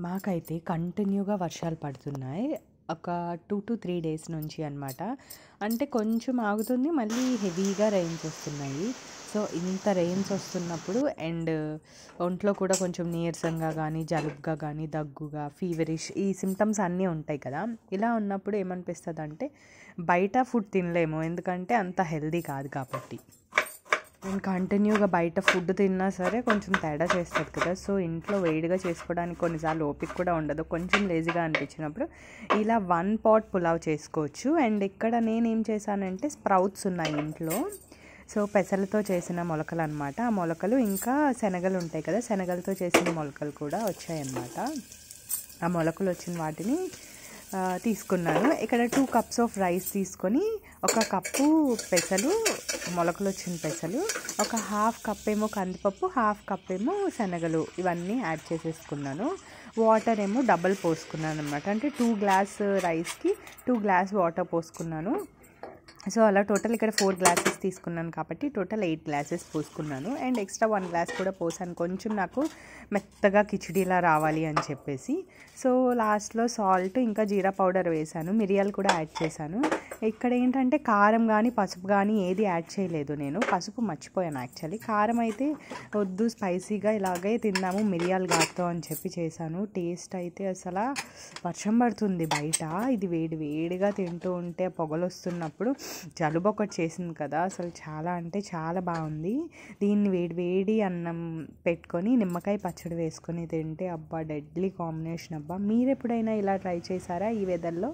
మాకైతే కంటిన్యూగా వర్షాలు పడుతున్నాయి. ఒక 2-3 డేస్ నుంచి అనమాట. అంటే కొంచెం ఆగుతుంది, మళ్ళీ హెవీగా రెయిన్స్ వస్తున్నాయి. సో, ఇంత రెయిన్స్ వస్తున్నప్పుడు ఒంట్లో కూడా కొంచెం నీరసంగా గానీ, జలుబుగా గానీ, దగ్గుగా, ఫీవరిష్ ఈ సింప్టమ్స్ అన్నీ ఉంటాయి కదా! ఇలా ఉన్నప్పుడు ఏమనిపిస్తదంటే, బయట ఫుడ్ తినలేము. ఎందుకంటే అంత హెల్తీ కాదు కాబట్టి. నేను కంటిన్యూగా బయట ఫుడ్ తిన్నా సరే కొంచెం తేడా చేస్తుంది కదా! సో, ఇంట్లో వేడిగా చేసుకోవడానికి కొన్నిసార్లు ఓపిక కూడా ఉండదు. కొంచెం లేజీగా అనిపించినప్పుడు ఇలా 1 పాట్ పులావ్ చేసుకోవచ్చు. అండ్ ఇక్కడ నేనేం చేశానంటే స్ప్రౌట్స్ ఉన్నాయి ఇంట్లో. సో, పెసలతో చేసిన మొలకలనమాట. ఆ మొలకలు ఇంకా శనగలు ఉంటాయి కదా! శనగలతో చేసిన మొలకలు కూడా వచ్చాయన్నమాట. ఆ మొలకలు వచ్చిన వాటిని తీసుకున్నాను. ఇక్కడ 2 కప్స్ ఆఫ్ రైస్ తీసుకొని, 1 కప్పు పెసలు, మొలకలు వచ్చిన పెసలు, ఒక హాఫ్ కప్ ఏమో కందిపప్పు, హాఫ్ కప్ ఏమో శనగలు, ఇవన్నీ యాడ్ చేసేసుకున్నాను. వాటర్ ఏమో డబల్ పోసుకున్నాను అనమాట. అంటే 2 గ్లాస్ రైస్కి 2 గ్లాస్ వాటర్ పోసుకున్నాను. సో, అలా టోటల్ ఇక్కడ 4 గ్లాసెస్ తీసుకున్నాను కాబట్టి టోటల్ 8 గ్లాసెస్ పోసుకున్నాను. అండ్ ఎక్స్ట్రా 1 గ్లాస్ కూడా పోసాను, కొంచెం నాకు మెత్తగా కిచిడీలా రావాలి అని చెప్పేసి. సో, లాస్ట్లో సాల్ట్ ఇంకా జీరా పౌడర్ వేసాను, మిరియాలు కూడా యాడ్ చేశాను. ఇక్కడ ఏంటంటే కారం కానీ పసుపు కానీ ఏది యాడ్ చేయలేదు నేను. పసుపు మర్చిపోయాను యాక్చువల్లీ. కారం అయితే వద్దు, స్పైసీగా ఇలాగే తిందాము మిరియాలు ఘాటుతో అని చెప్పి చేశాను. టేస్ట్ అయితే అసలు వర్షం పడుతుంది బయట, ఇది వేడి వేడిగా తింటూ ఉంటే పొగలు వస్తున్నప్పుడు జలుబు ఒకటి చేసింది కదా, అసలు చాలా అంటే చాలా బాగుంది. దీన్ని వేడి వేడి అన్నం పెట్టుకొని నిమ్మకాయ పచ్చడి వేసుకొని తింటే అబ్బా డెడ్లీ కాంబినేషన్ అబ్బా. మీరు ఎప్పుడైనా ఇలా ట్రై చేశారా ఈ వెదర్లో?